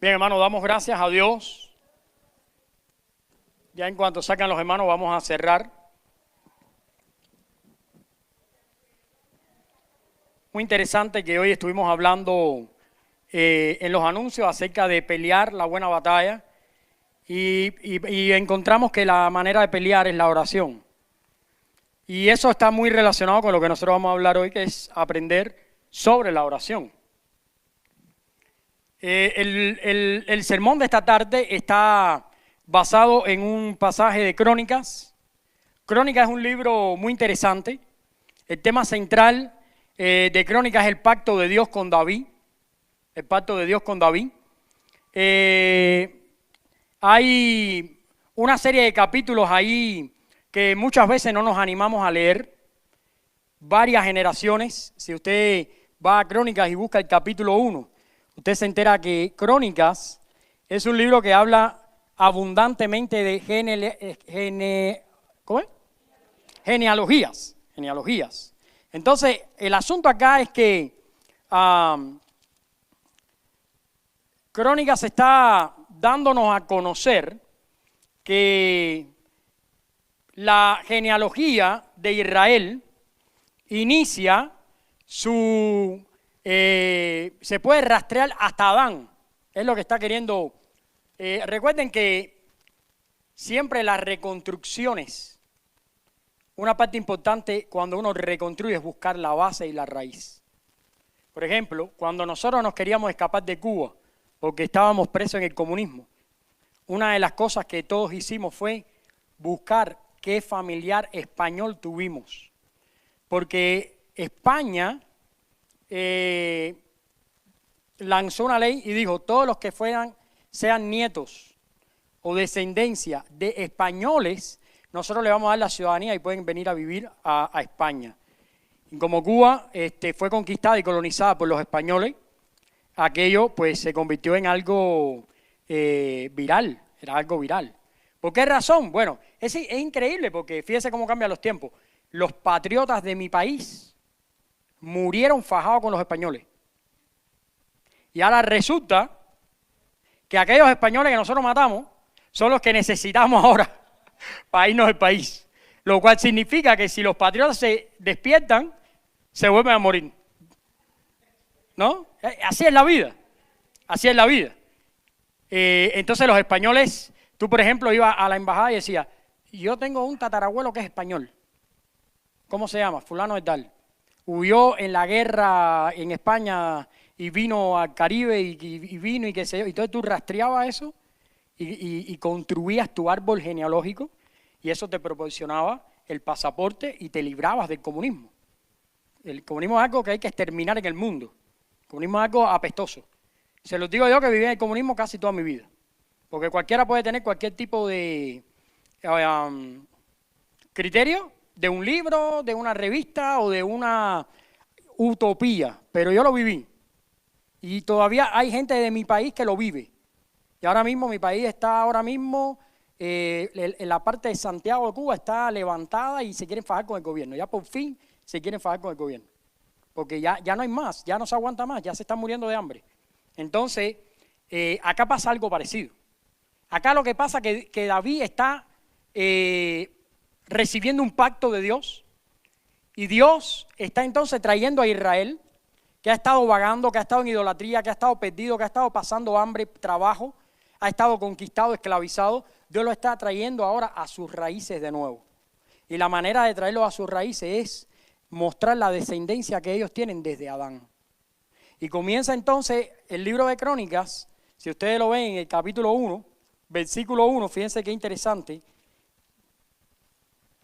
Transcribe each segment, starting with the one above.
Bien, hermanos, damos gracias a Dios. Ya en cuanto sacan los hermanos vamos a cerrar. Muy interesante que hoy estuvimos hablando en los anuncios acerca de pelear la buena batalla y encontramos que la manera de pelear es la oración. Y eso está muy relacionado con lo que nosotros vamos a hablar hoy, que es aprender sobre la oración. El sermón de esta tarde está basado en un pasaje de Crónicas. Crónicas es un libro muy interesante. El tema central de Crónicas es el pacto de Dios con David. El pacto de Dios con David. Hay una serie de capítulos ahí que muchas veces no nos animamos a leer. Varias generaciones. Si usted va a Crónicas y busca el capítulo 1, usted se entera que Crónicas es un libro que habla abundantemente de genealogías. Entonces, el asunto acá es que Crónicas está dándonos a conocer que la genealogía de Israel inicia se puede rastrear hasta Adán, es lo que está queriendo. Recuerden que siempre las reconstrucciones, una parte importante cuando uno reconstruye es buscar la base y la raíz. Por ejemplo, cuando nosotros nos queríamos escapar de Cuba porque estábamos presos en el comunismo, una de las cosas que todos hicimos fue buscar qué familiar español tuvimos, porque España lanzó una ley y dijo: todos los que sean nietos o descendencia de españoles, nosotros le vamos a dar la ciudadanía y pueden venir a vivir a España. Y como Cuba fue conquistada y colonizada por los españoles, aquello pues se convirtió en algo viral, era algo viral. ¿Por qué razón? Bueno, es increíble porque fíjese cómo cambian los tiempos. Los patriotas de mi país murieron fajados con los españoles. Y ahora resulta que aquellos españoles que nosotros matamos son los que necesitamos ahora para irnos del país. Lo cual significa que si los patriotas se despiertan, se vuelven a morir. ¿No? Así es la vida. Así es la vida. Entonces los españoles, tú por ejemplo ibas a la embajada y decías: yo tengo un tatarabuelo que es español. ¿Cómo se llama? Fulano de tal. Huyó en la guerra en España y vino al Caribe y vino y qué sé yo. Y entonces tú rastreabas eso y construías tu árbol genealógico y eso te proporcionaba el pasaporte y te librabas del comunismo. El comunismo es algo que hay que exterminar en el mundo. El comunismo es algo apestoso. Se los digo yo que viví en el comunismo casi toda mi vida. Porque cualquiera puede tener cualquier tipo de criterio de un libro, de una revista o de una utopía, pero yo lo viví. Y todavía hay gente de mi país que lo vive. Y ahora mismo mi país está en la parte de Santiago de Cuba está levantada y se quieren fajar con el gobierno. Ya por fin se quieren fajar con el gobierno. Porque ya no hay más, ya no se aguanta más, ya se están muriendo de hambre. Entonces, acá pasa algo parecido. Acá lo que pasa es que David está recibiendo un pacto de Dios y Dios está entonces trayendo a Israel, que ha estado vagando, que ha estado en idolatría, que ha estado perdido, que ha estado pasando hambre, trabajo, ha estado conquistado, esclavizado. Dios lo está trayendo ahora a sus raíces de nuevo. Y la manera de traerlo a sus raíces es mostrar la descendencia que ellos tienen desde Adán. Y comienza entonces el libro de Crónicas, si ustedes lo ven en el capítulo 1, versículo 1, fíjense qué interesante.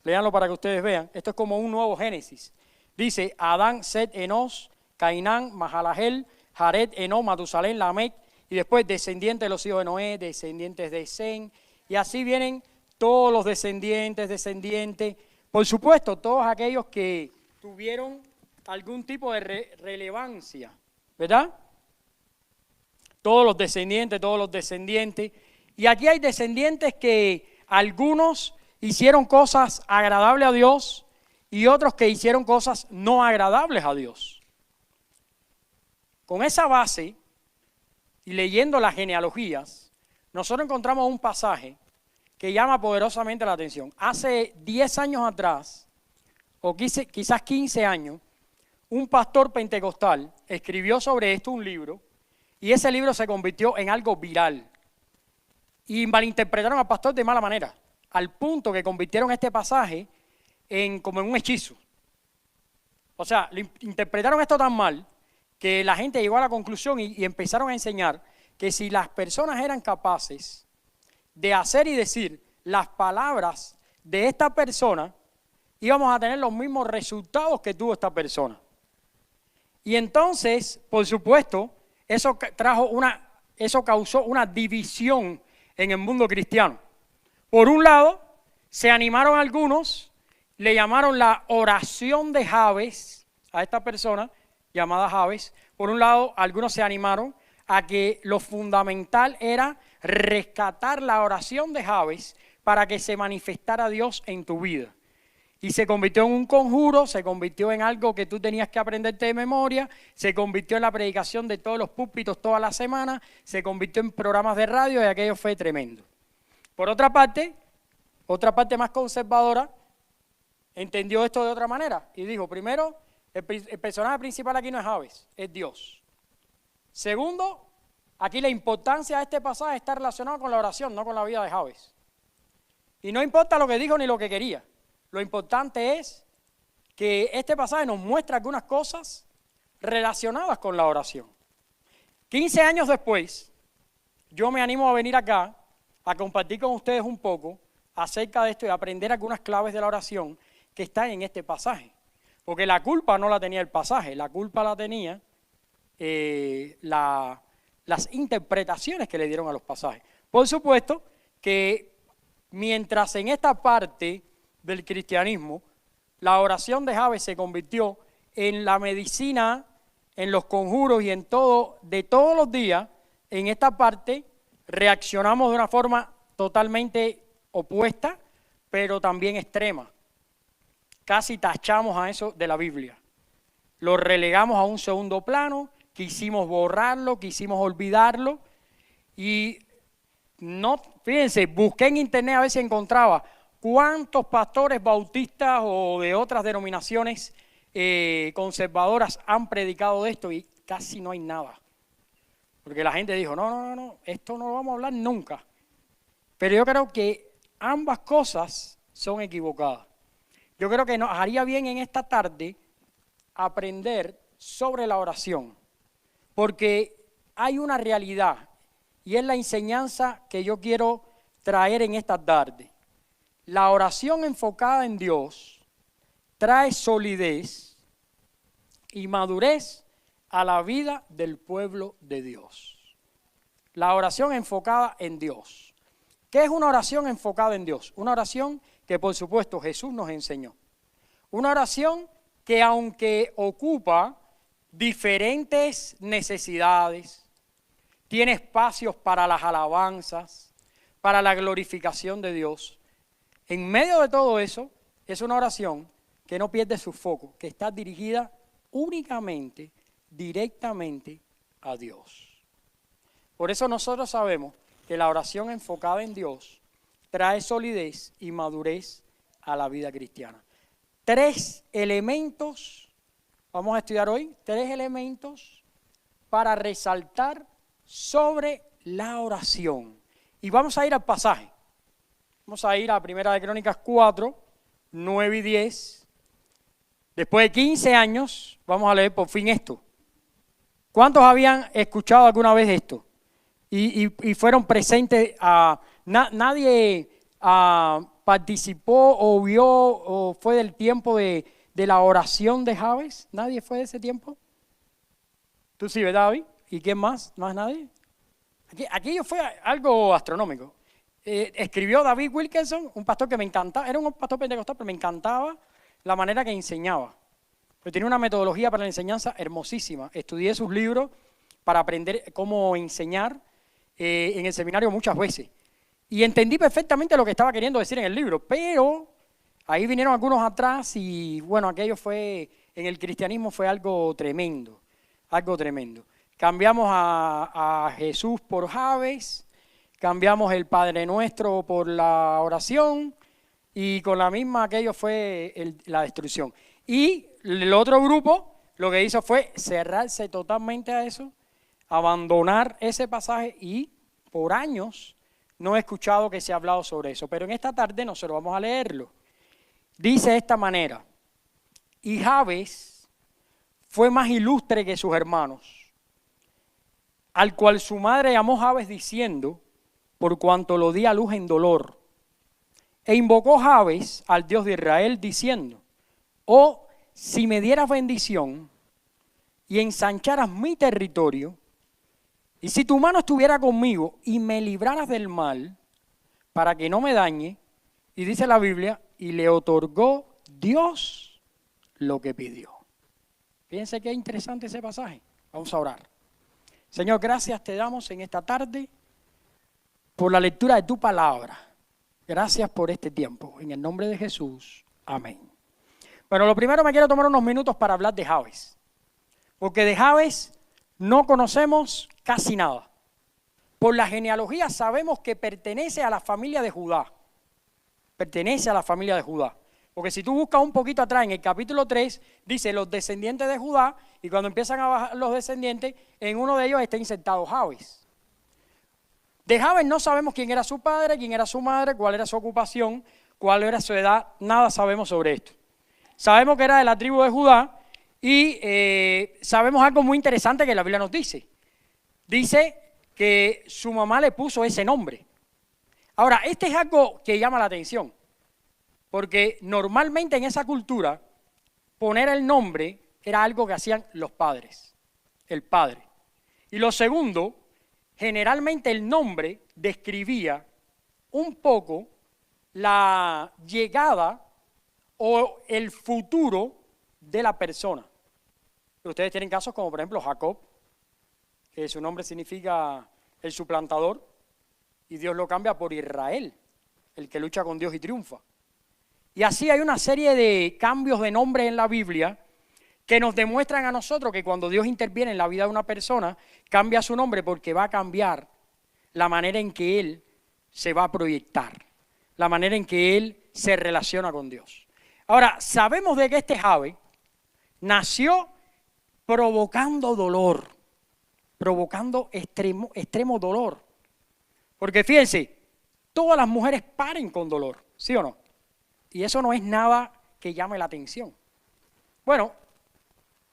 Léanlo para que ustedes vean. Esto es como un nuevo Génesis. Dice: Adán, Set, Enos, Cainán, Mahalaleel, Jared, Enos, Matusalén, Lamec, y después descendientes de los hijos de Noé, descendientes de Sem, y así vienen todos los descendientes. Por supuesto, todos aquellos que tuvieron algún tipo de relevancia, ¿verdad? Todos los descendientes. Y aquí hay descendientes que algunos hicieron cosas agradables a Dios y otros que hicieron cosas no agradables a Dios. Con esa base y leyendo las genealogías, nosotros encontramos un pasaje que llama poderosamente la atención. Hace 10 años atrás, o quizás 15 años, un pastor pentecostal escribió sobre esto un libro, y ese libro se convirtió en algo viral. Y malinterpretaron al pastor de mala manera, al punto que convirtieron este pasaje como en un hechizo. O sea, interpretaron esto tan mal que la gente llegó a la conclusión y empezaron a enseñar que si las personas eran capaces de hacer y decir las palabras de esta persona, íbamos a tener los mismos resultados que tuvo esta persona. Y entonces, por supuesto, eso causó una división en el mundo cristiano. Por un lado, se animaron algunos, le llamaron la oración de Jabes a esta persona llamada Jabes. Por un lado, algunos se animaron a que lo fundamental era rescatar la oración de Jabes para que se manifestara Dios en tu vida. Y se convirtió en un conjuro, se convirtió en algo que tú tenías que aprenderte de memoria, se convirtió en la predicación de todos los púlpitos toda la semana, se convirtió en programas de radio y aquello fue tremendo. Por otra parte más conservadora, entendió esto de otra manera y dijo, primero, el personaje principal aquí no es Jabes, es Dios. Segundo, aquí la importancia de este pasaje está relacionada con la oración, no con la vida de Jabes. Y no importa lo que dijo ni lo que quería. Lo importante es que este pasaje nos muestra algunas cosas relacionadas con la oración. 15 años después, yo me animo a venir acá a compartir con ustedes un poco acerca de esto y aprender algunas claves de la oración que están en este pasaje. Porque la culpa no la tenía el pasaje, la culpa la tenía las interpretaciones que le dieron a los pasajes. Por supuesto que mientras en esta parte del cristianismo, la oración de Jabes se convirtió en la medicina, en los conjuros y en todo, de todos los días, en esta parte reaccionamos de una forma totalmente opuesta, pero también extrema. Casi tachamos a eso de la Biblia. Lo relegamos a un segundo plano, quisimos borrarlo, quisimos olvidarlo y no, fíjense, busqué en internet a ver si encontraba ¿cuántos pastores bautistas o de otras denominaciones conservadoras han predicado de esto? Y casi no hay nada. Porque la gente dijo, no, esto no lo vamos a hablar nunca. Pero yo creo que ambas cosas son equivocadas. Yo creo que nos haría bien en esta tarde aprender sobre la oración. Porque hay una realidad y es la enseñanza que yo quiero traer en esta tarde. La oración enfocada en Dios trae solidez y madurez a la vida del pueblo de Dios. La oración enfocada en Dios. ¿Qué es una oración enfocada en Dios? Una oración que por supuesto Jesús nos enseñó. Una oración que aunque ocupa diferentes necesidades, tiene espacios para las alabanzas, para la glorificación de Dios. En medio de todo eso, es una oración que no pierde su foco, que está dirigida únicamente, directamente a Dios. Por eso nosotros sabemos que la oración enfocada en Dios trae solidez y madurez a la vida cristiana. 3 elementos, vamos a estudiar hoy, 3 elementos para resaltar sobre la oración. Y vamos a ir al pasaje. Vamos a ir a Primera de Crónicas 4, 9 y 10. Después de 15 años, vamos a leer por fin esto. ¿Cuántos habían escuchado alguna vez esto? Y fueron presentes. Nadie participó o vio o fue del tiempo de la oración de Jabes. ¿Nadie fue de ese tiempo? Tú sí, ¿verdad, David? ¿Y quién más? ¿Más nadie? Aquello fue algo astronómico. Escribió David Wilkerson, un pastor que me encantaba, era un pastor pentecostal, pero me encantaba la manera que enseñaba. Pero tenía una metodología para la enseñanza hermosísima. Estudié sus libros para aprender cómo enseñar en el seminario muchas veces. Y entendí perfectamente lo que estaba queriendo decir en el libro, pero ahí vinieron algunos atrás y bueno, aquello fue, en el cristianismo fue algo tremendo, algo tremendo. cambiamos a Jesús por Jabes, cambiamos el Padre Nuestro por la oración y con la misma aquello fue la destrucción. Y el otro grupo lo que hizo fue cerrarse totalmente a eso, abandonar ese pasaje y por años no he escuchado que se ha hablado sobre eso. Pero en esta tarde nosotros vamos a leerlo. Dice de esta manera: y Jabes fue más ilustre que sus hermanos, al cual su madre llamó Jabes diciendo, por cuanto lo di a luz en dolor. E invocó Jabes al Dios de Israel diciendo, oh, si me dieras bendición y ensancharas mi territorio, y si tu mano estuviera conmigo y me libraras del mal, para que no me dañe, y dice la Biblia, y le otorgó Dios lo que pidió. Fíjense qué interesante ese pasaje. Vamos a orar. Señor, gracias te damos en esta tarde por la lectura de tu palabra. Gracias por este tiempo. En el nombre de Jesús. Amén. Bueno, lo primero me quiero tomar unos minutos para hablar de Jabes. Porque de Jabes no conocemos casi nada. Por la genealogía sabemos que pertenece a la familia de Judá. Pertenece a la familia de Judá. Porque si tú buscas un poquito atrás, en el capítulo 3, dice los descendientes de Judá, y cuando empiezan a bajar los descendientes, en uno de ellos está insertado Jabes. De Jabes no sabemos quién era su padre, quién era su madre, cuál era su ocupación, cuál era su edad, nada sabemos sobre esto. Sabemos que era de la tribu de Judá y sabemos algo muy interesante que la Biblia nos dice. Dice que su mamá le puso ese nombre. Ahora, este es algo que llama la atención, porque normalmente en esa cultura poner el nombre era algo que hacían los padres, el padre. Y lo segundo, generalmente el nombre describía un poco la llegada o el futuro de la persona. Ustedes tienen casos como por ejemplo Jacob, que su nombre significa el suplantador, y Dios lo cambia por Israel, el que lucha con Dios y triunfa. Y así hay una serie de cambios de nombre en la Biblia que nos demuestran a nosotros que cuando Dios interviene en la vida de una persona, cambia su nombre porque va a cambiar la manera en que Él se va a proyectar, la manera en que Él se relaciona con Dios. Ahora, sabemos de que este Jabes nació provocando dolor, provocando extremo dolor. Porque fíjense, todas las mujeres paren con dolor, ¿sí o no? Y eso no es nada que llame la atención. Bueno,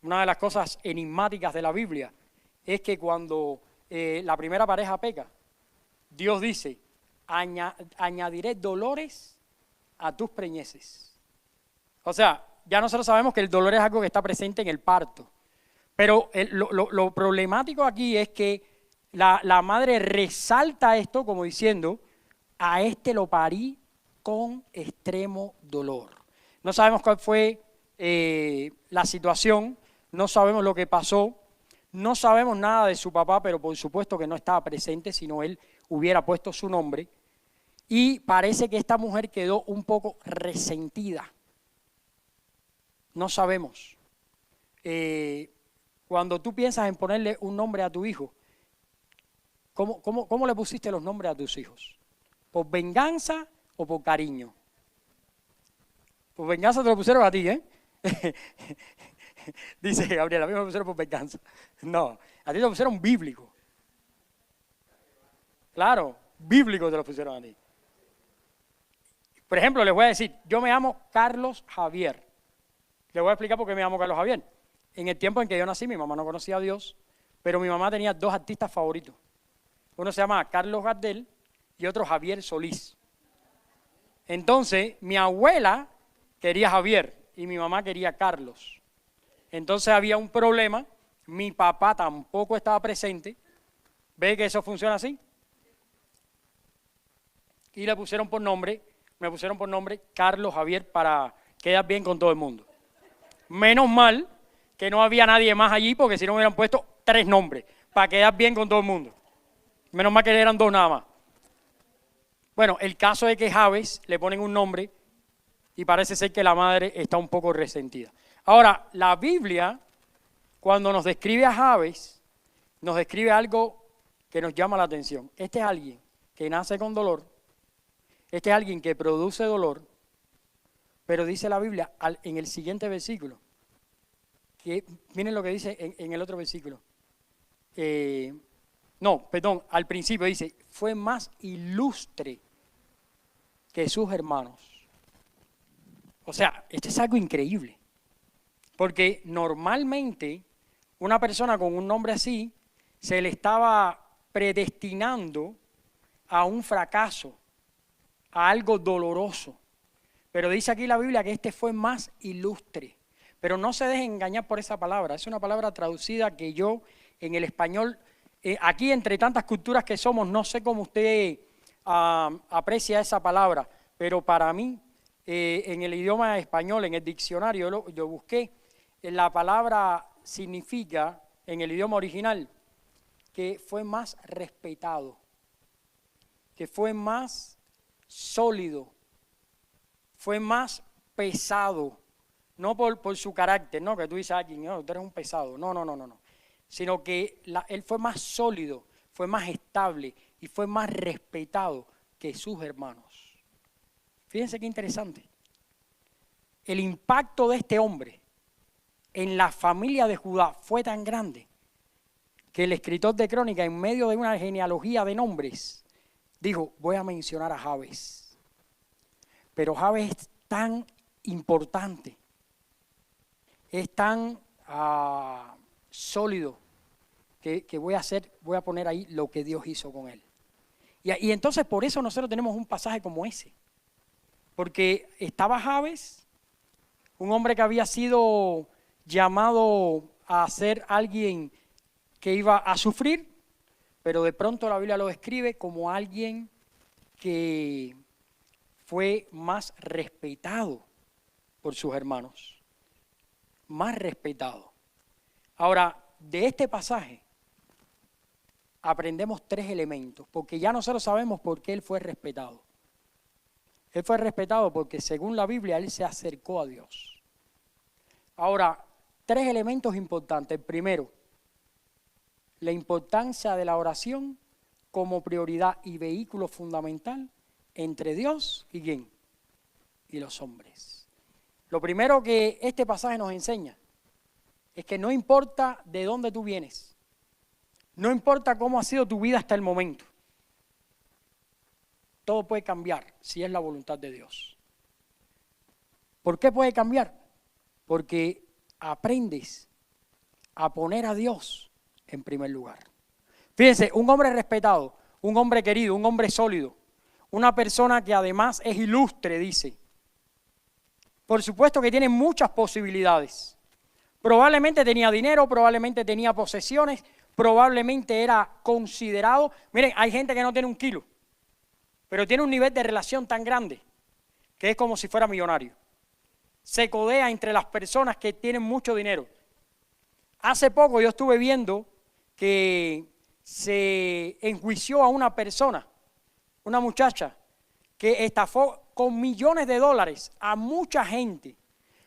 una de las cosas enigmáticas de la Biblia es que cuando la primera pareja peca, Dios dice, añadiré dolores a tus preñeces. O sea, ya nosotros sabemos que el dolor es algo que está presente en el parto. Pero lo problemático aquí es que la madre resalta esto como diciendo, a este lo parí con extremo dolor. No sabemos cuál fue la situación, no sabemos lo que pasó, no sabemos nada de su papá, pero por supuesto que no estaba presente, sino él hubiera puesto su nombre. Y parece que esta mujer quedó un poco resentida. No sabemos. Cuando tú piensas en ponerle un nombre a tu hijo, ¿cómo le pusiste los nombres a tus hijos? ¿Por venganza o por cariño? Por venganza te lo pusieron a ti, ¿eh? Dice Gabriela, a mí me lo pusieron por venganza. No, a ti te lo pusieron bíblico. Claro, bíblico te lo pusieron a ti. Por ejemplo, les voy a decir, yo me llamo Carlos Javier. Les voy a explicar por qué me llamo Carlos Javier. En el tiempo en que yo nací, mi mamá no conocía a Dios, pero mi mamá tenía dos artistas favoritos. Uno se llama Carlos Gardel y otro Javier Solís. Entonces, mi abuela quería Javier y mi mamá quería Carlos. Entonces había un problema, mi papá tampoco estaba presente. ¿Ve que eso funciona así? Y me pusieron por nombre Carlos Javier para quedar bien con todo el mundo. Menos mal que no había nadie más allí, porque si no me hubieran puesto 3 nombres para quedar bien con todo el mundo. Menos mal que eran 2 nada más. Bueno, el caso es que Jabes le ponen un nombre y parece ser que la madre está un poco resentida. Ahora, la Biblia, cuando nos describe a Jabes, nos describe algo que nos llama la atención. Este es alguien que nace con dolor, este es alguien que produce dolor, pero dice la Biblia en el siguiente versículo, que miren lo que dice en el otro versículo. Al principio dice, fue más ilustre que sus hermanos. O sea, esto es algo increíble, porque normalmente una persona con un nombre así se le estaba predestinando a un fracaso, a algo doloroso. Pero dice aquí la Biblia que este fue más ilustre. Pero no se dejen engañar por esa palabra. Es una palabra traducida que yo en el español, aquí entre tantas culturas que somos, no sé cómo usted aprecia esa palabra, pero para mí, en el idioma español, en el diccionario, yo busqué, la palabra significa, en el idioma original, que fue más respetado, que fue más sólido, fue más pesado, no por su carácter, no que tú dices a alguien, no, tú eres un pesado, no, sino que él fue más sólido, fue más estable y fue más respetado que sus hermanos. Fíjense qué interesante. El impacto de este hombre en la familia de Judá fue tan grande que el escritor de Crónicas, en medio de una genealogía de nombres, dijo, voy a mencionar a Jabes. Pero Jabes es tan importante, es tan sólido, que voy a poner ahí lo que Dios hizo con él. Y entonces por eso nosotros tenemos un pasaje como ese. Porque estaba Jabes, un hombre que había sido llamado a ser alguien que iba a sufrir, pero de pronto la Biblia lo describe como alguien que fue más respetado por sus hermanos, más respetado. Ahora, de este pasaje aprendemos 3 elementos, porque ya nosotros sabemos por qué él fue respetado. Él fue respetado porque según la Biblia él se acercó a Dios. Ahora, 3 elementos importantes. El primero, la importancia de la oración como prioridad y vehículo fundamental entre Dios y ¿quién? Y los hombres. Lo primero que este pasaje nos enseña es que no importa de dónde tú vienes, no importa cómo ha sido tu vida hasta el momento, todo puede cambiar si es la voluntad de Dios. ¿Por qué puede cambiar? Porque aprendes a poner a Dios en primer lugar. Fíjense, un hombre respetado, un hombre querido, un hombre sólido, una persona que además es ilustre, dice. Por supuesto que tiene muchas posibilidades. Probablemente tenía dinero, probablemente tenía posesiones, probablemente era considerado. Miren, hay gente que no tiene un kilo, pero tiene un nivel de relación tan grande que es como si fuera millonario. Se codea entre las personas que tienen mucho dinero. Hace poco yo estuve viendo que se enjuició a una persona, una muchacha, que estafó con millones de dólares a mucha gente,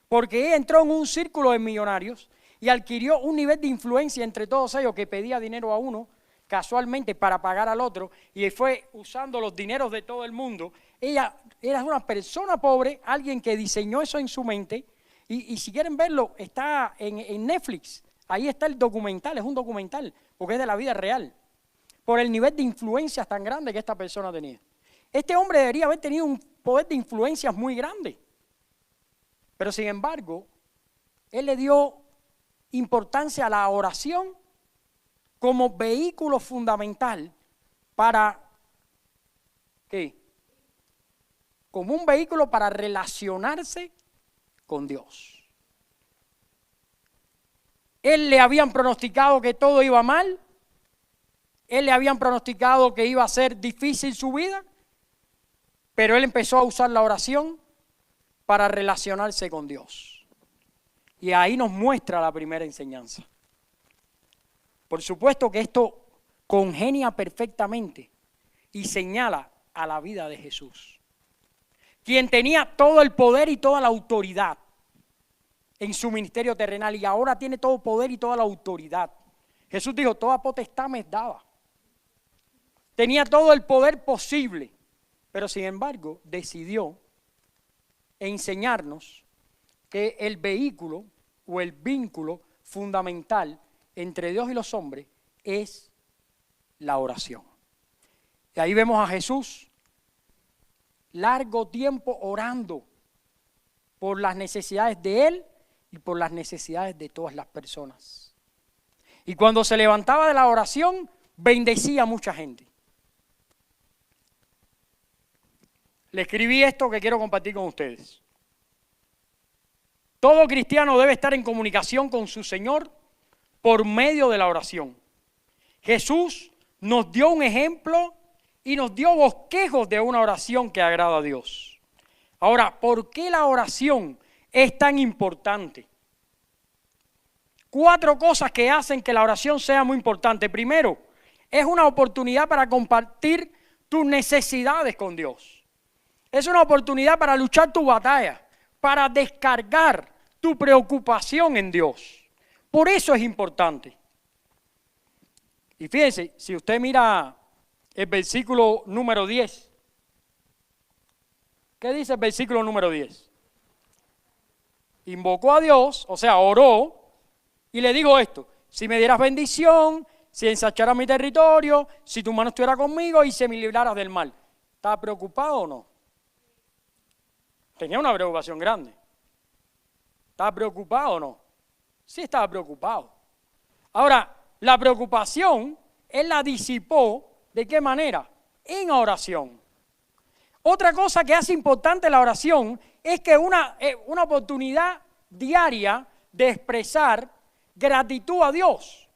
porque ella entró en un círculo de millonarios y adquirió un nivel de influencia entre todos ellos, que pedía dinero a uno casualmente para pagar al otro, y fue usando los dineros de todo el mundo. Ella era una persona pobre, alguien que diseñó eso en su mente, y si quieren verlo, está en Netflix. Ahí está el documental, es un documental, porque es de la vida real, por el nivel de influencias tan grande que esta persona tenía. Este hombre debería haber tenido un poder de influencias muy grande, pero sin embargo, él le dio importancia a la oración como vehículo fundamental para, ¿qué? Como un vehículo para relacionarse con Dios. Él le habían pronosticado que todo iba mal, él le habían pronosticado que iba a ser difícil su vida, pero él empezó a usar la oración para relacionarse con Dios. Y ahí nos muestra la primera enseñanza. Por supuesto que esto congenia perfectamente y señala a la vida de Jesús, quien tenía todo el poder y toda la autoridad en su ministerio terrenal, y ahora tiene todo poder y toda la autoridad. Jesús dijo, toda potestad me es dada. Tenía todo el poder posible, pero sin embargo decidió enseñarnos que el vehículo o el vínculo fundamental entre Dios y los hombres es la oración. Y ahí vemos a Jesús largo tiempo orando por las necesidades de él y por las necesidades de todas las personas. Y cuando se levantaba de la oración, bendecía a mucha gente. Le escribí esto que quiero compartir con ustedes. Todo cristiano debe estar en comunicación con su Señor por medio de la oración. Jesús nos dio un ejemplo y nos dio bosquejos de una oración que agrada a Dios. Ahora, ¿por qué la oración es tan importante? 4 cosas que hacen que la oración sea muy importante. Primero, es una oportunidad para compartir tus necesidades con Dios. Es una oportunidad para luchar tu batalla, para descargar tu preocupación en Dios. Por eso es importante. Y fíjense, si usted mira el versículo número 10, ¿qué dice el versículo número 10? Invocó a Dios, o sea, oró, y le dijo esto: si me dieras bendición, si ensancharas mi territorio, si tu mano estuviera conmigo y se me libraras del mal. ¿Estaba preocupado o no? Tenía una preocupación grande. ¿Estaba preocupado o no? Sí, estaba preocupado. Ahora, la preocupación, él la disipó, ¿de qué manera? En oración. Otra cosa que hace importante la oración es que una oportunidad diaria de expresar gratitud a Dios.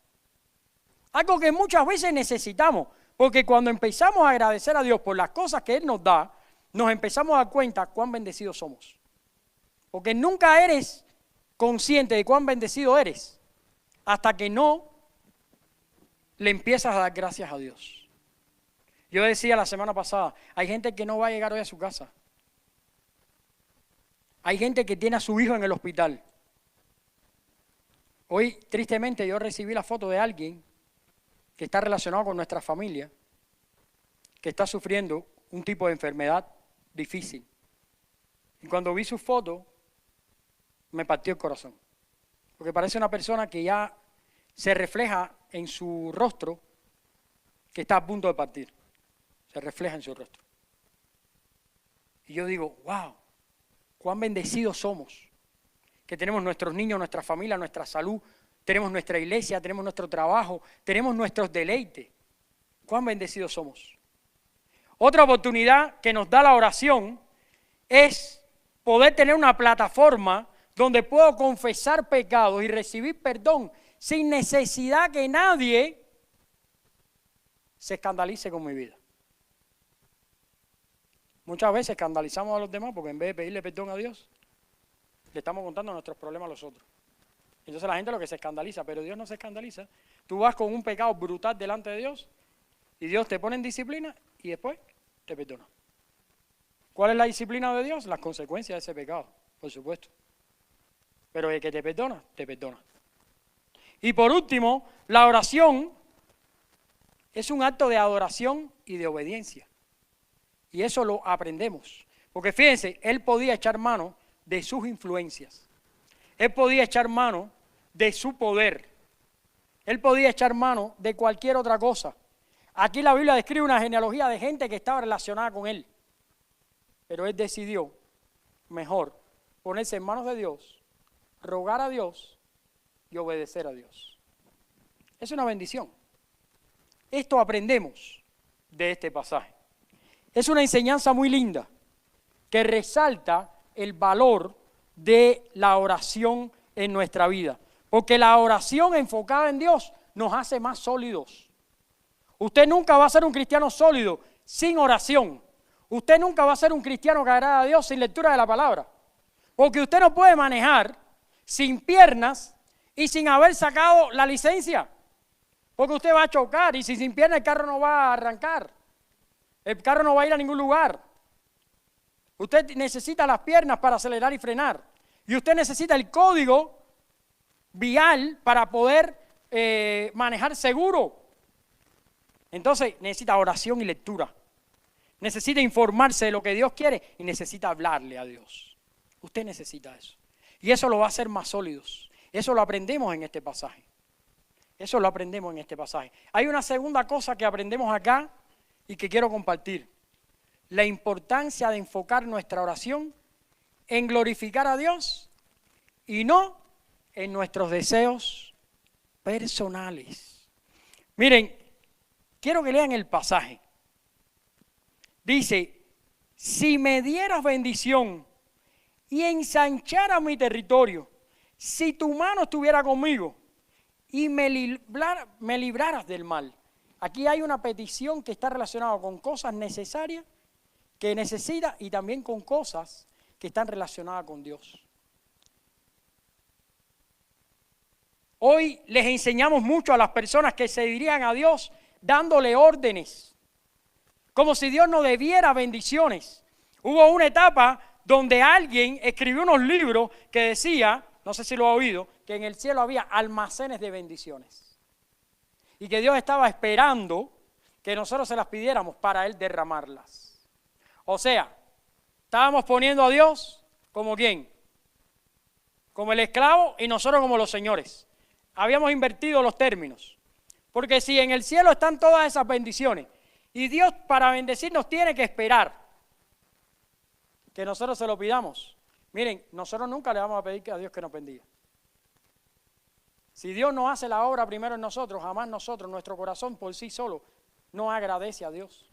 Algo que muchas veces necesitamos, porque cuando empezamos a agradecer a Dios por las cosas que Él nos da, nos empezamos a dar cuenta cuán bendecidos somos. Porque nunca eres consciente de cuán bendecido eres hasta que no le empiezas a dar gracias a Dios. Yo decía la semana pasada, hay gente que no va a llegar hoy a su casa. Hay gente que tiene a su hijo en el hospital. Hoy, tristemente, yo recibí la foto de alguien que está relacionado con nuestra familia, que está sufriendo un tipo de enfermedad difícil. Y cuando vi su foto, me partió el corazón. Porque parece una persona que ya se refleja en su rostro que está a punto de partir. Se refleja en su rostro. Y yo digo, wow, cuán bendecidos somos. Que tenemos nuestros niños, nuestra familia, nuestra salud, tenemos nuestra iglesia, tenemos nuestro trabajo, tenemos nuestros deleites. Cuán bendecidos somos. Otra oportunidad que nos da la oración es poder tener una plataforma donde puedo confesar pecados y recibir perdón sin necesidad que nadie se escandalice con mi vida. Muchas veces escandalizamos a los demás porque en vez de pedirle perdón a Dios, le estamos contando nuestros problemas a los otros. Entonces la gente lo que se escandaliza, pero Dios no se escandaliza. Tú vas con un pecado brutal delante de Dios y Dios te pone en disciplina y después te perdona. ¿Cuál es la disciplina de Dios? Las consecuencias de ese pecado, por supuesto. Pero el que te perdona, te perdona. Y por último, la oración es un acto de adoración y de obediencia. Y eso lo aprendemos. Porque fíjense, él podía echar mano de sus influencias. Él podía echar mano de su poder. Él podía echar mano de cualquier otra cosa. Aquí la Biblia describe una genealogía de gente que estaba relacionada con él. Pero él decidió mejor ponerse en manos de Dios, rogar a Dios y obedecer a Dios. Es una bendición. Esto aprendemos de este pasaje. Es una enseñanza muy linda que resalta el valor de la oración en nuestra vida. Porque la oración enfocada en Dios nos hace más sólidos. Usted nunca va a ser un cristiano sólido sin oración. Usted nunca va a ser un cristiano que agrada a Dios sin lectura de la palabra. Porque usted no puede manejar sin piernas y sin haber sacado la licencia. Porque usted va a chocar y si sin piernas el carro no va a arrancar. El carro no va a ir a ningún lugar. Usted necesita las piernas para acelerar y frenar. Y usted necesita el código vial para poder manejar seguro. Entonces necesita oración y lectura. Necesita informarse de lo que Dios quiere y necesita hablarle a Dios. Usted necesita eso. Y eso lo va a hacer más sólidos. Eso lo aprendemos en este pasaje. Eso lo aprendemos en este pasaje. Hay una segunda cosa que aprendemos acá y que quiero compartir. La importancia de enfocar nuestra oración en glorificar a Dios y no en nuestros deseos personales. Miren, quiero que lean el pasaje. Dice, si me dieras bendición y ensancharas mi territorio, si tu mano estuviera conmigo y me libraras del mal. Aquí hay una petición que está relacionada con cosas necesarias que necesita y también con cosas que están relacionadas con Dios. Hoy les enseñamos mucho a las personas que se dirijan a Dios dándole órdenes, como si Dios no debiera bendiciones. Hubo una etapa donde alguien escribió unos libros que decía, no sé si lo ha oído, que en el cielo había almacenes de bendiciones y que Dios estaba esperando que nosotros se las pidiéramos para Él derramarlas. O sea, estábamos poniendo a Dios como ¿quién? Como el esclavo y nosotros como los señores. Habíamos invertido los términos. Porque si en el cielo están todas esas bendiciones y Dios para bendecirnos tiene que esperar que nosotros se lo pidamos. Miren, nosotros nunca le vamos a pedir a Dios que nos bendiga. Si Dios no hace la obra primero en nosotros, jamás nosotros, nuestro corazón por sí solo, no agradece a Dios.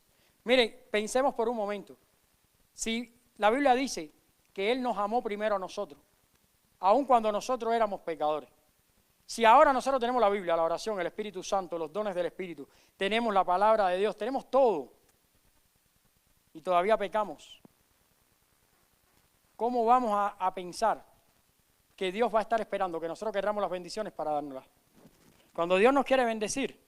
Miren, pensemos por un momento. Si la Biblia dice que Él nos amó primero a nosotros, aun cuando nosotros éramos pecadores. Si ahora nosotros tenemos la Biblia, la oración, el Espíritu Santo, los dones del Espíritu, tenemos la palabra de Dios, tenemos todo, y todavía pecamos, ¿cómo vamos a pensar que Dios va a estar esperando que nosotros querramos las bendiciones para dárnoslas? Cuando Dios nos quiere bendecir,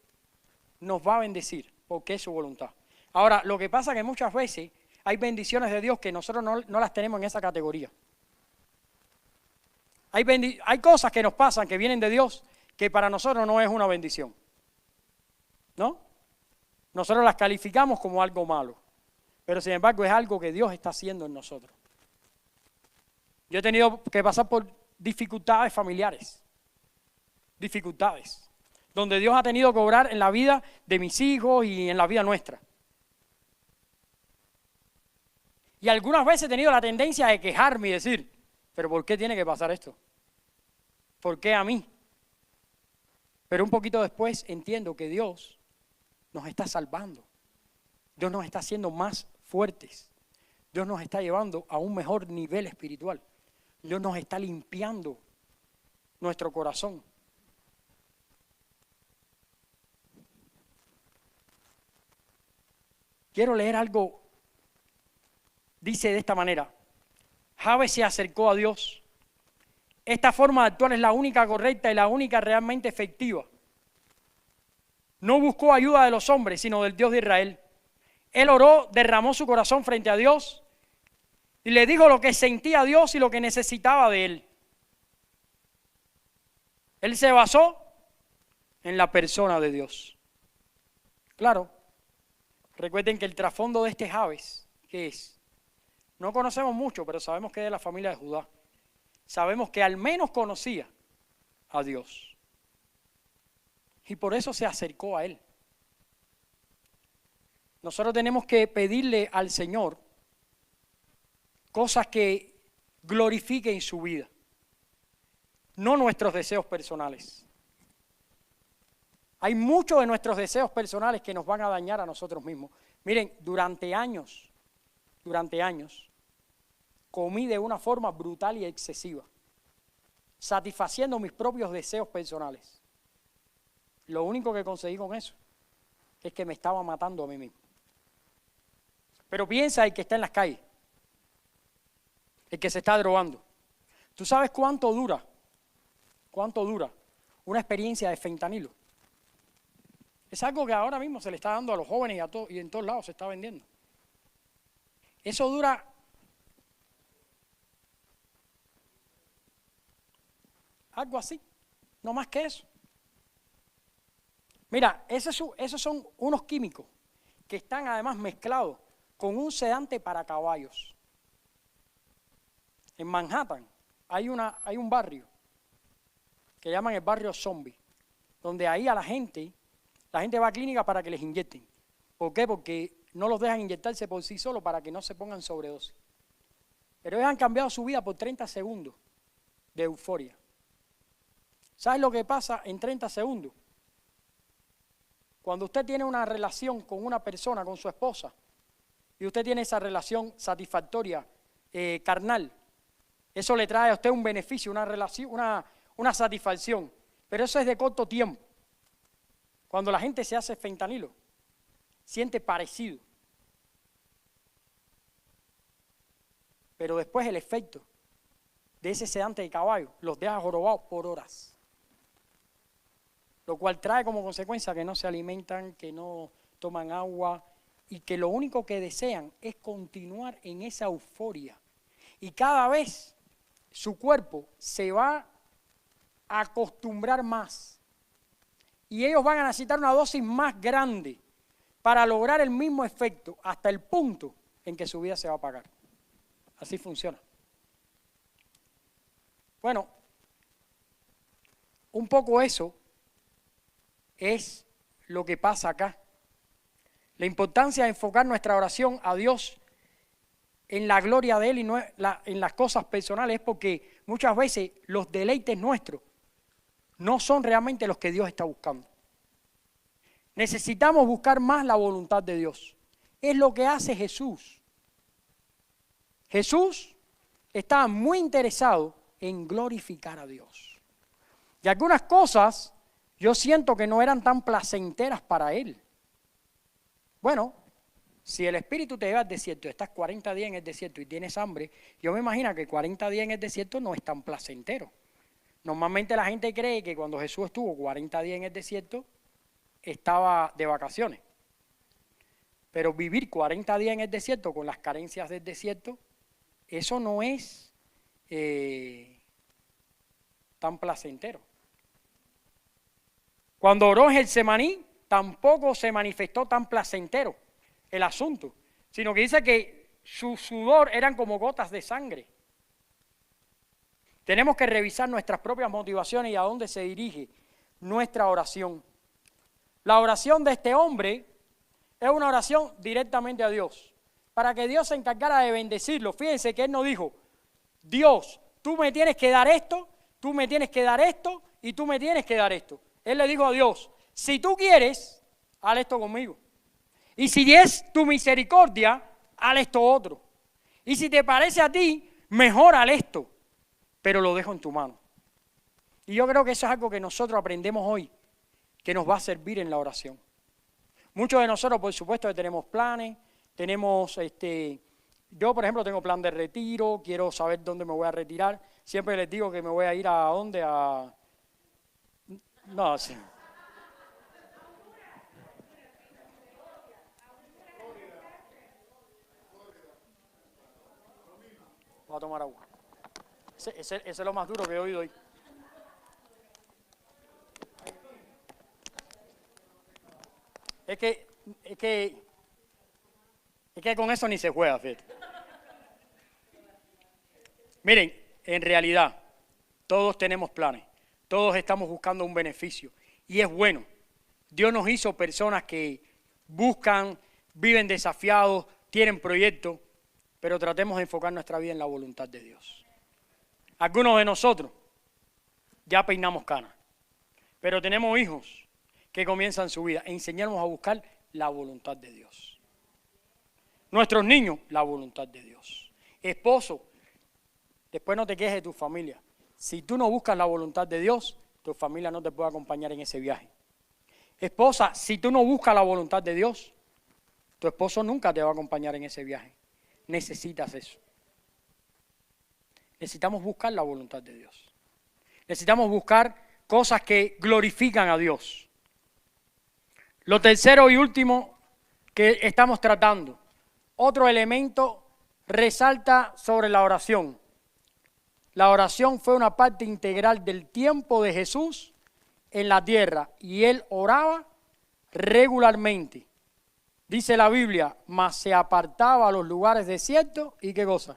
nos va a bendecir, porque es su voluntad. Ahora, lo que pasa es que muchas veces hay bendiciones de Dios que nosotros no las tenemos en esa categoría. Hay cosas que nos pasan, que vienen de Dios, que para nosotros no es una bendición. ¿No? Nosotros las calificamos como algo malo. Pero sin embargo es algo que Dios está haciendo en nosotros. Yo he tenido que pasar por dificultades familiares. Dificultades. Donde Dios ha tenido que obrar en la vida de mis hijos y en la vida nuestra. Y algunas veces he tenido la tendencia de quejarme y decir, ¿pero por qué tiene que pasar esto? ¿Por qué a mí? Pero un poquito después entiendo que Dios nos está salvando. Dios nos está haciendo más fuertes. Dios nos está llevando a un mejor nivel espiritual. Dios nos está limpiando nuestro corazón. Quiero leer algo. Dice de esta manera. Jabes se acercó a Dios. Esta forma de actuar es la única correcta y la única realmente efectiva. No buscó ayuda de los hombres, sino del Dios de Israel. Él oró, derramó su corazón frente a Dios y le dijo lo que sentía Dios y lo que necesitaba de Él. Él se basó en la persona de Dios. Claro, recuerden que el trasfondo de este Jabes, ¿qué es? No conocemos mucho, pero sabemos que es de la familia de Judá. Sabemos que al menos conocía a Dios. Y por eso se acercó a Él. Nosotros tenemos que pedirle al Señor cosas que glorifiquen su vida, no nuestros deseos personales. Hay muchos de nuestros deseos personales que nos van a dañar a nosotros mismos. Miren, durante años, comí de una forma brutal y excesiva, satisfaciendo mis propios deseos personales. Lo único que conseguí con eso es que me estaba matando a mí mismo. Pero piensa el que está en las calles, el que se está drogando. ¿Tú sabes cuánto dura una experiencia de fentanilo? Es algo que ahora mismo se le está dando a los jóvenes y en todos lados se está vendiendo. Eso dura algo así, no más que eso. Mira, esos son unos químicos que están además mezclados con un sedante para caballos. En Manhattan hay un barrio que llaman el barrio zombie, donde ahí la gente va a clínica para que les inyecten. ¿Por qué? Porque no los dejan inyectarse por sí solos para que no se pongan sobredosis. Pero ellos han cambiado su vida por 30 segundos de euforia. ¿Sabes lo que pasa en 30 segundos? Cuando usted tiene una relación con una persona, con su esposa, y usted tiene esa relación satisfactoria, carnal, eso le trae a usted un beneficio, una relación, una satisfacción. Pero eso es de corto tiempo. Cuando la gente se hace fentanilo, siente parecido. Pero después el efecto de ese sedante de caballo los deja jorobados por horas. Lo cual trae como consecuencia que no se alimentan, que no toman agua y que lo único que desean es continuar en esa euforia. Y cada vez su cuerpo se va a acostumbrar más. Y ellos van a necesitar una dosis más grande para lograr el mismo efecto hasta el punto en que su vida se va a apagar. Así funciona. Bueno, un poco eso es lo que pasa acá. La importancia de enfocar nuestra oración a Dios en la gloria de Él y no en las cosas personales es porque muchas veces los deleites nuestros no son realmente los que Dios está buscando. Necesitamos buscar más la voluntad de Dios. Es lo que hace Jesús. Jesús estaba muy interesado en glorificar a Dios. Y algunas cosas yo siento que no eran tan placenteras para Él. Bueno, si el Espíritu te lleva al desierto, estás 40 días en el desierto y tienes hambre, yo me imagino que 40 días en el desierto no es tan placentero. Normalmente la gente cree que cuando Jesús estuvo 40 días en el desierto, estaba de vacaciones. Pero vivir 40 días en el desierto con las carencias del desierto, eso no es tan placentero. Cuando oró en Getsemaní, tampoco se manifestó tan placentero el asunto, sino que dice que su sudor eran como gotas de sangre. Tenemos que revisar nuestras propias motivaciones y a dónde se dirige nuestra oración. La oración de este hombre es una oración directamente a Dios, para que Dios se encargara de bendecirlo. Fíjense que él no dijo, Dios, tú me tienes que dar esto, tú me tienes que dar esto y tú me tienes que dar esto. Él le dijo a Dios, si tú quieres, haz esto conmigo. Y si es tu misericordia, haz esto otro. Y si te parece a ti, mejor haz esto, pero lo dejo en tu mano. Y yo creo que eso es algo que nosotros aprendemos hoy, que nos va a servir en la oración. Muchos de nosotros, por supuesto, que tenemos planes, tenemos, yo por ejemplo tengo plan de retiro, quiero saber dónde me voy a retirar. Siempre les digo que me voy a ir a dónde, no, sí. Voy a tomar agua. Ese es lo más duro que he oído hoy. Es que con eso ni se juega, fíjate. Miren, en realidad, todos tenemos planes. Todos estamos buscando un beneficio. Y es bueno. Dios nos hizo personas que buscan, viven desafiados, tienen proyectos, pero tratemos de enfocar nuestra vida en la voluntad de Dios. Algunos de nosotros ya peinamos canas, pero tenemos hijos que comienzan su vida. Enseñarnos a buscar la voluntad de Dios. Nuestros niños, la voluntad de Dios. Esposo, después no te quejes de tu familia. Si tú no buscas la voluntad de Dios, tu familia no te puede acompañar en ese viaje. Esposa, si tú no buscas la voluntad de Dios, tu esposo nunca te va a acompañar en ese viaje. Necesitas eso. Necesitamos buscar la voluntad de Dios. Necesitamos buscar cosas que glorifican a Dios. Lo tercero y último que estamos tratando, otro elemento resalta sobre la oración. La oración fue una parte integral del tiempo de Jesús en la tierra y Él oraba regularmente. Dice la Biblia, mas se apartaba a los lugares desiertos y ¿qué cosa?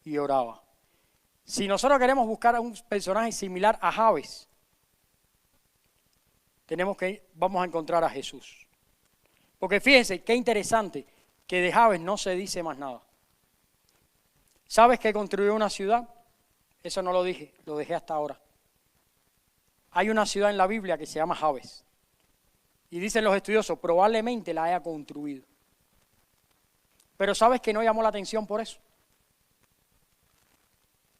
Y oraba. Si nosotros queremos buscar a un personaje similar a Jabes, vamos a encontrar a Jesús. Porque fíjense, qué interesante que de Jabes no se dice más nada. ¿Sabes que construyó una ciudad? Eso no lo dije, lo dejé hasta ahora. Hay una ciudad en la Biblia que se llama Jabes. Y dicen los estudiosos, probablemente la haya construido. Pero ¿sabes que no llamó la atención por eso?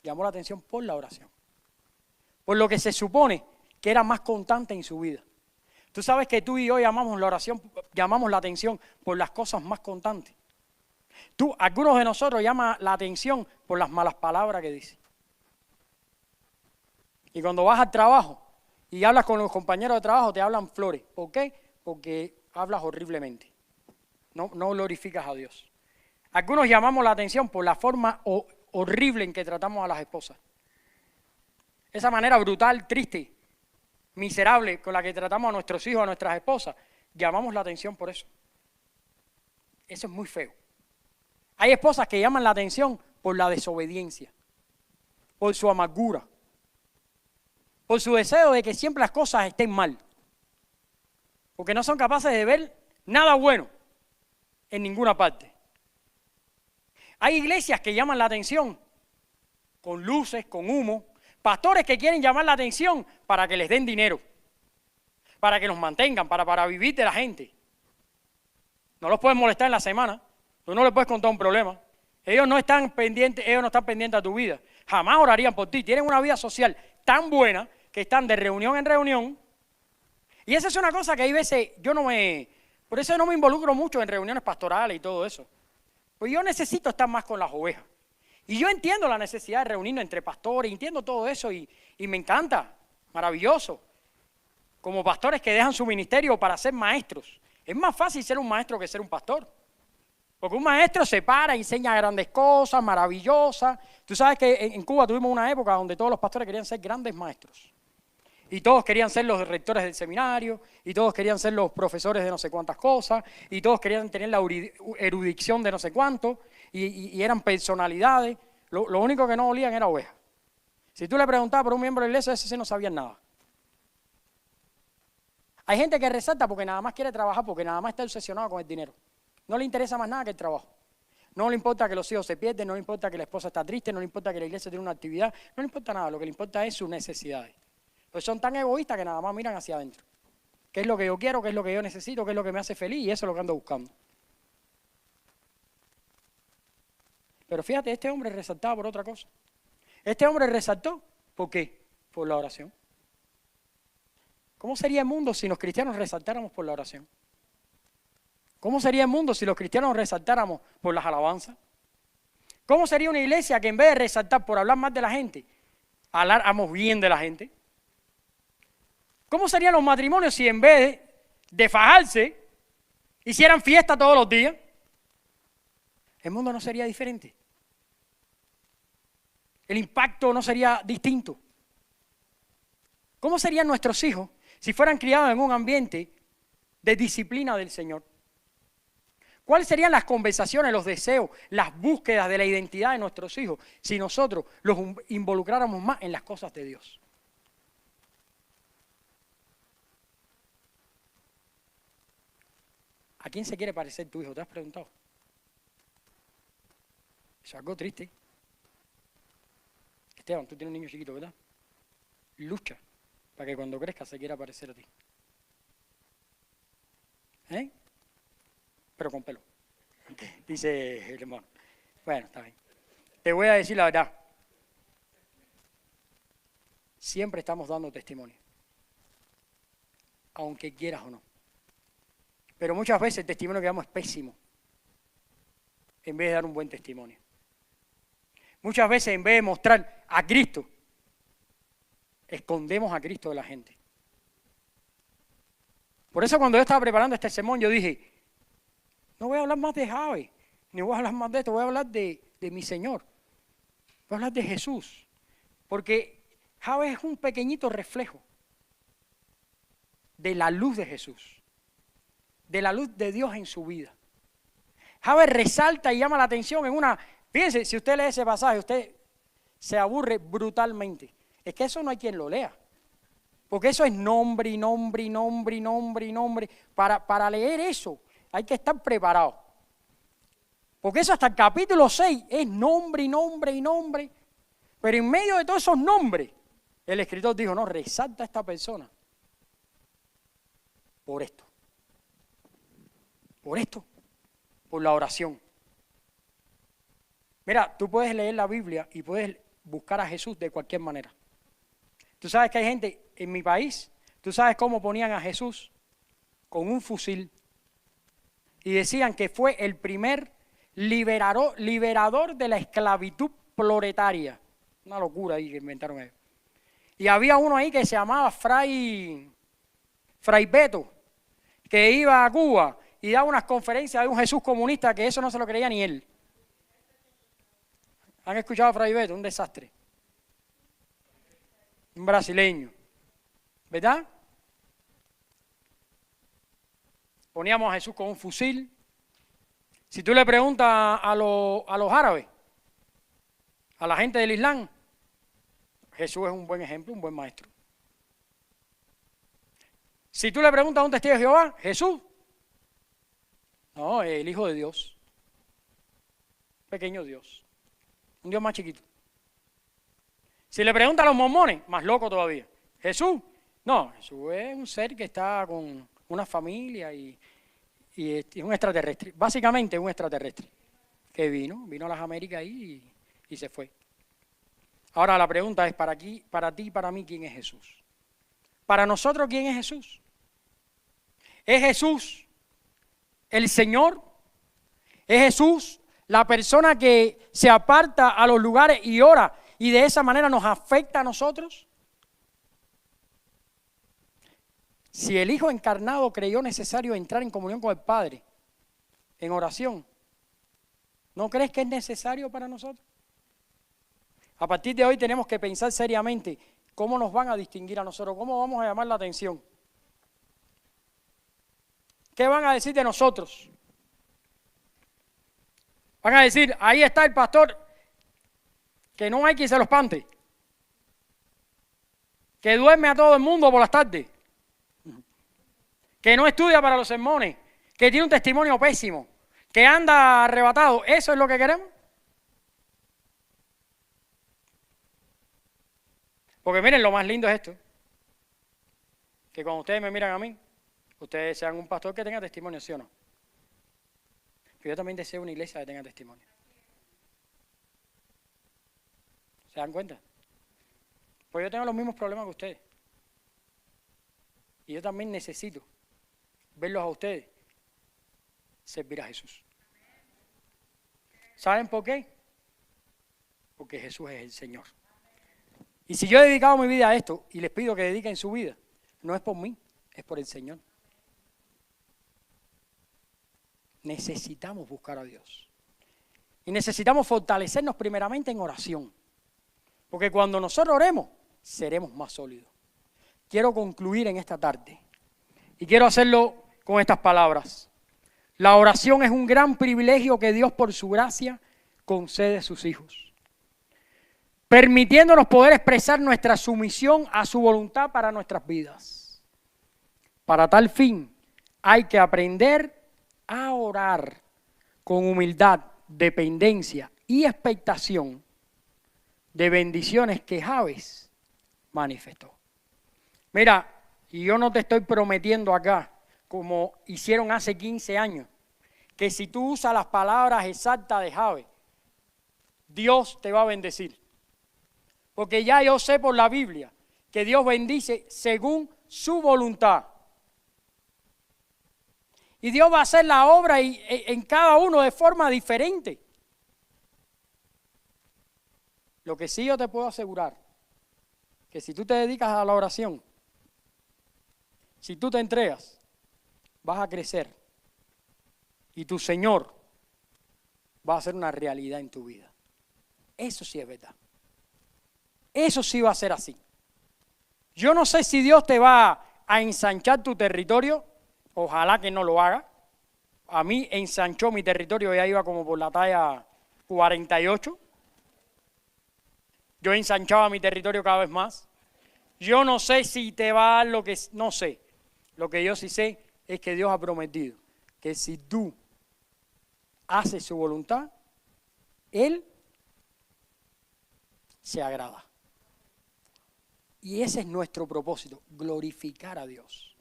Llamó la atención por la oración. Por lo que se supone que era más constante en su vida. Tú sabes que tú y yo llamamos la oración, llamamos la atención por las cosas más constantes. Algunos de nosotros llaman la atención por las malas palabras que dicen. Y cuando vas al trabajo y hablas con los compañeros de trabajo, te hablan flores. ¿Por qué? Porque hablas horriblemente. No glorificas a Dios. Algunos llamamos la atención por la forma horrible en que tratamos a las esposas. Esa manera brutal, triste, miserable con la que tratamos a nuestros hijos, a nuestras esposas, llamamos la atención por eso. Eso es muy feo. Hay esposas que llaman la atención por la desobediencia, por su amargura, por su deseo de que siempre las cosas estén mal, porque no son capaces de ver nada bueno en ninguna parte. Hay iglesias que llaman la atención con luces, con humo, pastores que quieren llamar la atención para que les den dinero, para que los mantengan, para vivir de la gente. No los puedes molestar en la semana, tú no les puedes contar un problema. Ellos no están pendientes a tu vida. Jamás orarían por ti. Tienen una vida social tan buena que están de reunión en reunión. Y esa es una cosa que hay veces por eso no me involucro mucho en reuniones pastorales y todo eso. Pues yo necesito estar más con las ovejas. Y yo entiendo la necesidad de reunirnos entre pastores, entiendo todo eso y me encanta, maravilloso. Como pastores que dejan su ministerio para ser maestros. Es más fácil ser un maestro que ser un pastor. Porque un maestro se para, enseña grandes cosas, maravillosas. Tú sabes que en Cuba tuvimos una época donde todos los pastores querían ser grandes maestros. Y todos querían ser los rectores del seminario, y todos querían ser los profesores de no sé cuántas cosas, y todos querían tener la erudición de no sé cuánto, y eran personalidades. Lo único que no olían era oveja. Si tú le preguntabas por un miembro de la iglesia, ese sí no sabían nada. Hay gente que resalta porque nada más quiere trabajar, porque nada más está obsesionado con el dinero. No le interesa más nada que el trabajo. No le importa que los hijos se pierden, no le importa que la esposa está triste, no le importa que la iglesia tiene una actividad, no le importa nada, lo que le importa es sus necesidades. Pues son tan egoístas que nada más miran hacia adentro. ¿Qué es lo que yo quiero? ¿Qué es lo que yo necesito? ¿Qué es lo que me hace feliz? Y eso es lo que ando buscando. Pero fíjate, este hombre resaltaba por otra cosa. Este hombre resaltó, ¿por qué? Por la oración. ¿Cómo sería el mundo si los cristianos resaltáramos por la oración? ¿Cómo sería el mundo si los cristianos resaltáramos por las alabanzas? ¿Cómo sería una iglesia que en vez de resaltar por hablar más de la gente, habláramos bien de la gente? ¿Cómo serían los matrimonios si en vez de fajarse, hicieran fiesta todos los días? El mundo no sería diferente. El impacto no sería distinto. ¿Cómo serían nuestros hijos si fueran criados en un ambiente de disciplina del Señor? ¿Cuáles serían las conversaciones, los deseos, las búsquedas de la identidad de nuestros hijos si nosotros los involucráramos más en las cosas de Dios? ¿A quién se quiere parecer tu hijo? ¿Te has preguntado? Eso es algo triste. Esteban, tú tienes un niño chiquito, ¿verdad? Lucha para que cuando crezca se quiera parecer a ti. ¿Eh? Pero con pelo. Dice el hermano. Bueno, está bien. Te voy a decir la verdad. Siempre estamos dando testimonio. Aunque quieras o no. Pero muchas veces el testimonio que damos es pésimo. En vez de dar un buen testimonio. Muchas veces en vez de mostrar a Cristo, escondemos a Cristo de la gente. Por eso cuando yo estaba preparando este sermón, yo dije, no voy a hablar más de Jabes, ni voy a hablar más de esto, voy a hablar de mi Señor. Voy a hablar de Jesús. Porque Jabes es un pequeñito reflejo de la luz de Jesús. de la luz de Dios en su vida. Jabe resalta y llama la atención en una... Fíjense, si usted lee ese pasaje, usted se aburre brutalmente. Es que eso no hay quien lo lea. Porque eso es nombre y nombre y nombre y nombre y nombre. Para leer eso hay que estar preparado. Porque eso hasta el capítulo 6 es nombre y nombre y nombre. Pero en medio de todos esos nombres, el escritor dijo, no, resalta a esta persona. Por esto. Por esto. Por la oración. Mira, tú puedes leer la Biblia y puedes buscar a Jesús de cualquier manera. Tú sabes que hay gente en mi país, tú sabes cómo ponían a Jesús con un fusil y decían que fue el primer liberador de la esclavitud proletaria. Una locura ahí que inventaron ellos. Y había uno ahí que se llamaba Fray Beto, que iba a Cuba y daba unas conferencias de un Jesús comunista que eso no se lo creía ni él. ¿Han escuchado a Fray Beto? Un desastre. Un brasileño. ¿Verdad? Poníamos a Jesús con un fusil. Si tú le preguntas a los árabes, a la gente del Islam, Jesús es un buen ejemplo, un buen maestro. Si tú le preguntas a un testigo de Jehová, Jesús, no, el Hijo de Dios, pequeño Dios, un Dios más chiquito. Si le preguntas a los mormones, más loco todavía, Jesús, no, Jesús es un ser que está con una familia y es un extraterrestre, básicamente un extraterrestre, que vino a las Américas y se fue. Ahora la pregunta es, para ti y para mí, ¿quién es Jesús? Para nosotros, ¿quién es Jesús? ¿Es Jesús el Señor? ¿Es Jesús la persona que se aparta a los lugares y ora y de esa manera nos afecta a nosotros? Si el Hijo encarnado creyó necesario entrar en comunión con el Padre en oración, ¿no crees que es necesario para nosotros? A partir de hoy tenemos que pensar seriamente cómo nos van a distinguir a nosotros, cómo vamos a llamar la atención. ¿Qué van a decir de nosotros? Van a decir, ahí está el pastor, que no hay quien se lo espante, que duerme a todo el mundo por las tardes, que no estudia para los sermones, que tiene un testimonio pésimo, que anda arrebatado. ¿Eso es lo que queremos? Porque miren, lo más lindo es esto, que cuando ustedes me miran a mí, ustedes sean un pastor que tenga testimonio, ¿sí o no? Pero yo también deseo una iglesia que tenga testimonio. ¿Se dan cuenta? Pues yo tengo los mismos problemas que ustedes. Y yo también necesito verlos a ustedes servir a Jesús. ¿Saben por qué? Porque Jesús es el Señor. Y si yo he dedicado mi vida a esto, y les pido que dediquen su vida, no es por mí, es por el Señor. Necesitamos buscar a Dios. Y necesitamos fortalecernos primeramente en oración. Porque cuando nosotros oremos, seremos más sólidos. Quiero concluir en esta tarde. Y quiero hacerlo con estas palabras. La oración es un gran privilegio que Dios por su gracia concede a sus hijos, permitiéndonos poder expresar nuestra sumisión a su voluntad para nuestras vidas. Para tal fin, hay que aprender a orar con humildad, dependencia y expectación de bendiciones que Jabes manifestó. Mira, y yo no te estoy prometiendo acá, como hicieron hace 15 años, que si tú usas las palabras exactas de Jabes, Dios te va a bendecir. Porque ya yo sé por la Biblia que Dios bendice según su voluntad. Y Dios va a hacer la obra en cada uno de forma diferente. Lo que sí yo te puedo asegurar, que si tú te dedicas a la oración, si tú te entregas, vas a crecer. Y tu Señor va a ser una realidad en tu vida. Eso sí es verdad. Eso sí va a ser así. Yo no sé si Dios te va a ensanchar tu territorio, Ojalá que no lo haga. A mí ensanchó mi territorio, ya iba como por la talla 48. Yo ensanchaba mi territorio cada vez más. Yo no sé si te va a dar lo que... No sé. Lo que yo sí sé es que Dios ha prometido que si tú haces su voluntad, Él se agrada. Y ese es nuestro propósito, glorificar a Dios.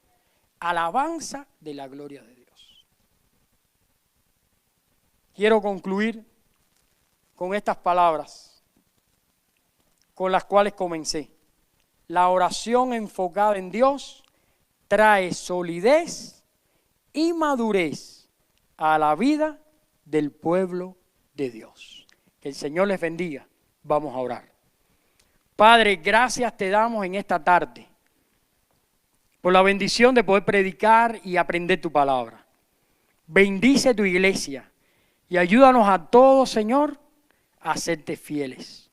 Alabanza de la gloria de Dios. Quiero concluir con estas palabras con las cuales comencé. La oración enfocada en Dios trae solidez y madurez a la vida del pueblo de Dios. Que el Señor les bendiga. Vamos a orar. Padre, gracias te damos en esta tarde por la bendición de poder predicar y aprender tu palabra. Bendice tu iglesia y ayúdanos a todos, Señor, a serte fieles.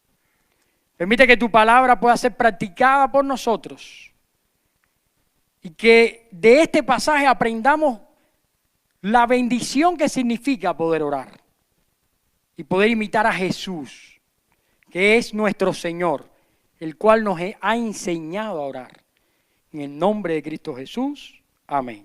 Permite que tu palabra pueda ser practicada por nosotros y que de este pasaje aprendamos la bendición que significa poder orar y poder imitar a Jesús, que es nuestro Señor, el cual nos ha enseñado a orar. En el nombre de Cristo Jesús, amén.